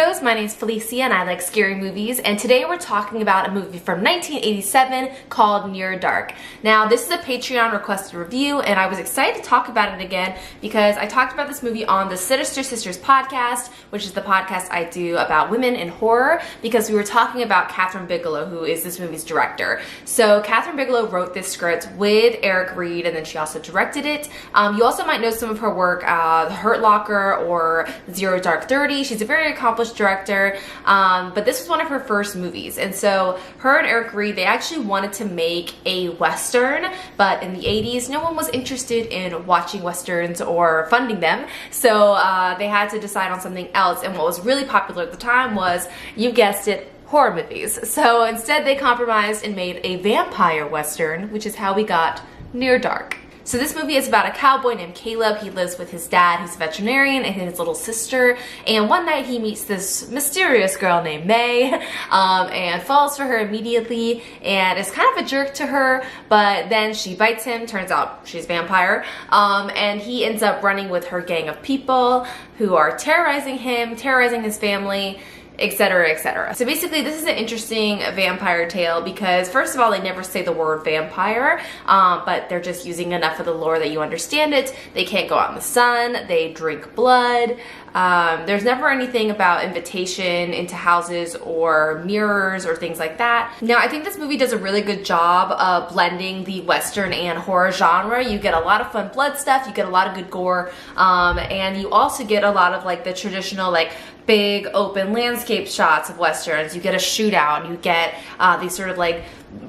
Weirdos. My name is Felicia and I like scary movies, and today we're talking about a movie from 1987 called Near Dark. Now this is a Patreon requested review and I was excited to talk about it again because I talked about this movie on the Sinister Sisters podcast, which is the podcast I do about women in horror, because we were talking about Kathryn Bigelow, who is this movie's director. So Kathryn Bigelow wrote this script with Eric Reed and then she also directed it. You also might know some of her work, The Hurt Locker or Zero Dark 30. She's a very accomplished director, but this was one of her first movies. And so her and Eric Reed, they actually wanted to make a Western, but in the 80s, no one was interested in watching Westerns or funding them. So they had to decide on something else. And what was really popular at the time was, you guessed it, horror movies. So instead they compromised and made a vampire Western, which is how we got Near Dark. So this movie is about a cowboy named Caleb. He lives with his dad, who's a veterinarian, and his little sister. And one night he meets this mysterious girl named May and falls for her immediately and is kind of a jerk to her, but then she bites him. Turns out she's a vampire. And he ends up running with her gang of people who are terrorizing him, terrorizing his family, etc., etc. So basically this is an interesting vampire tale because first of all, they never say the word vampire, but they're just using enough of the lore that you understand it. They can't go out in the sun, they drink blood. There's never anything about invitation into houses or mirrors or things like that. Now I think this movie does a really good job of blending the Western and horror genre. You get a lot of fun blood stuff, you get a lot of good gore, and you also get a lot of like the traditional like big open landscape shots of Westerns. You get a shootout, you get these sort of like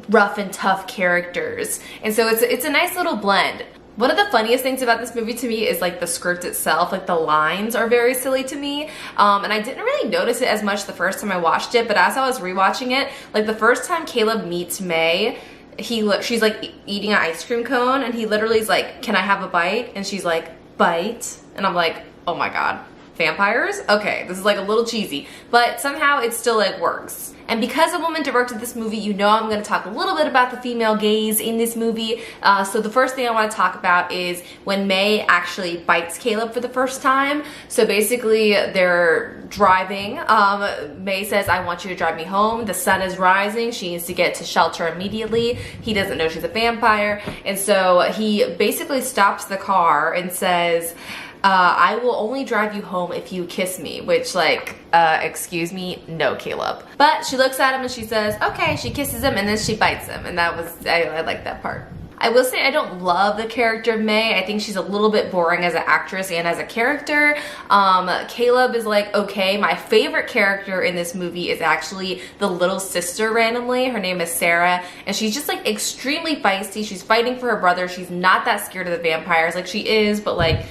rough and tough characters. And so it's a nice little blend. One of the funniest things about this movie to me is like the script itself. Like the lines are very silly to me, and I didn't really notice it as much the first time I watched it, but as I was rewatching it, like the first time Caleb meets May, she's like eating an ice cream cone and he literally is like, "Can I have a bite?" And she's like, "Bite?" And I'm like, oh my god, vampires? Okay, this is like a little cheesy, but somehow it still like works. And because a woman directed this movie, you know I'm going to talk a little bit about the female gaze in this movie. So the first thing I want to talk about is when May actually bites Caleb for the first time. So basically they're driving. May says, "I want you to drive me home." The sun is rising. She needs to get to shelter immediately. He doesn't know she's a vampire. And so he basically stops the car and says, "I will only drive you home if you kiss me," which like, excuse me, no, Caleb. But she looks at him and she says, okay, she kisses him and then she bites him. And that was, I like that part. I will say I don't love the character of May. I think she's a little bit boring as an actress and as a character. Caleb is like, okay. My favorite character in this movie is actually the little sister randomly. Her name is Sarah, and she's just like extremely feisty. She's fighting for her brother. She's not that scared of the vampires. Like she is, but like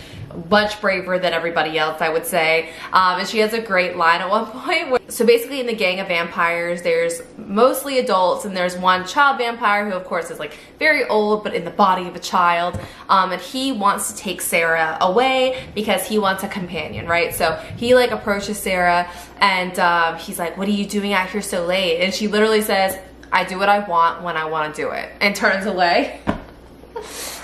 much braver than everybody else, I would say. And she has a great line at one point. So basically in the gang of vampires, there's mostly adults and there's one child vampire who of course is like very old but in the body of a child. And he wants to take Sarah away because he wants a companion, right? So he like approaches Sarah and he's like, "What are you doing out here so late?" And she literally says, "I do what I want when I want to do it," and turns away.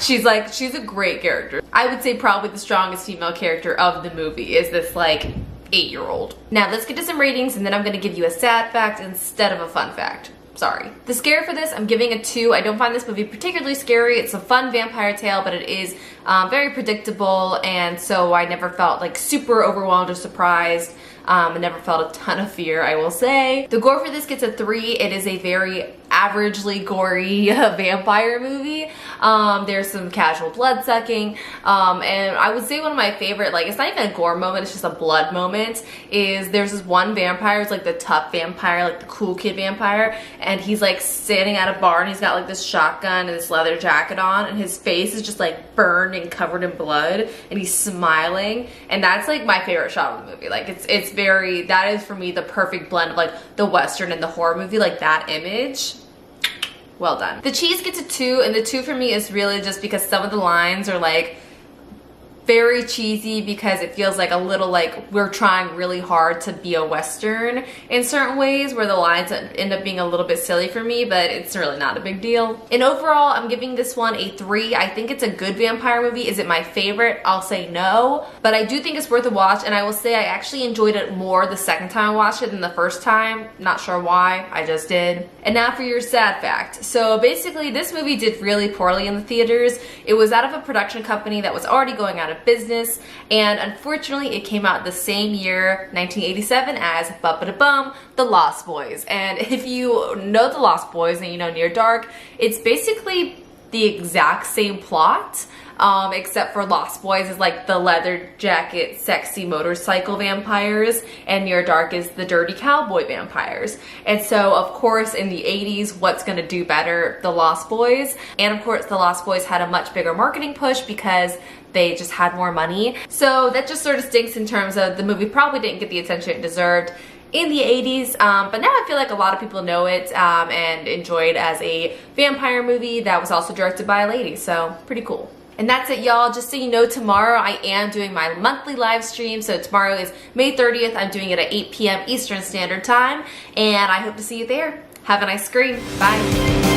She's like, she's a great character. I would say probably the strongest female character of the movie is this like 8-year-old. Now let's get to some ratings and then I'm gonna give you a sad fact instead of a fun fact. Sorry. The scare for this, I'm giving a 2. I don't find this movie particularly scary. It's a fun vampire tale, but it is very predictable, and so I never felt like super overwhelmed or surprised. I never felt a ton of fear, I will say. The gore for this gets a 3. It is a very averagely gory vampire movie. There's some casual blood sucking, and I would say one of my favorite, like, it's not even a gore moment, it's just a blood moment, is there's this one vampire, it's like the tough vampire, like the cool kid vampire, and he's like standing at a bar and he's got like this shotgun and this leather jacket on, and his face is just like burned and covered in blood, and he's smiling, and that's like my favorite shot of the movie. Like it's very, that is for me the perfect blend of like the Western and the horror movie, like that image. Well done. The cheese gets a 2, and the 2 for me is really just because some of the lines are like very cheesy because it feels like a little like we're trying really hard to be a Western in certain ways where the lines end up being a little bit silly for me, but it's really not a big deal. And overall, I'm giving this one a 3. I think it's a good vampire movie. Is it my favorite? I'll say no, but I do think it's worth a watch, and I will say I actually enjoyed it more the second time I watched it than the first time. Not sure why, I just did. And now for your sad fact. So basically, this movie did really poorly in the theaters. It was out of a production company that was already going out of business, and unfortunately it came out the same year, 1987, as Bum The Lost Boys. And if you know The Lost Boys and you know Near Dark, it's basically the exact same plot, except for Lost Boys is like the leather jacket, sexy motorcycle vampires, and Near Dark is the dirty cowboy vampires. And so, of course, in the 80s, what's gonna do better? The Lost Boys. And of course, the Lost Boys had a much bigger marketing push because they just had more money. So that just sort of stinks in terms of the movie probably didn't get the attention it deserved in the 80s, but now I feel like a lot of people know it and enjoy it as a vampire movie that was also directed by a lady, so pretty cool. And that's it, y'all. Just so you know, tomorrow I am doing my monthly live stream. So tomorrow is May 30th. I'm doing it at 8 p.m. Eastern Standard Time, and I hope to see you there. Have a nice screen. Bye.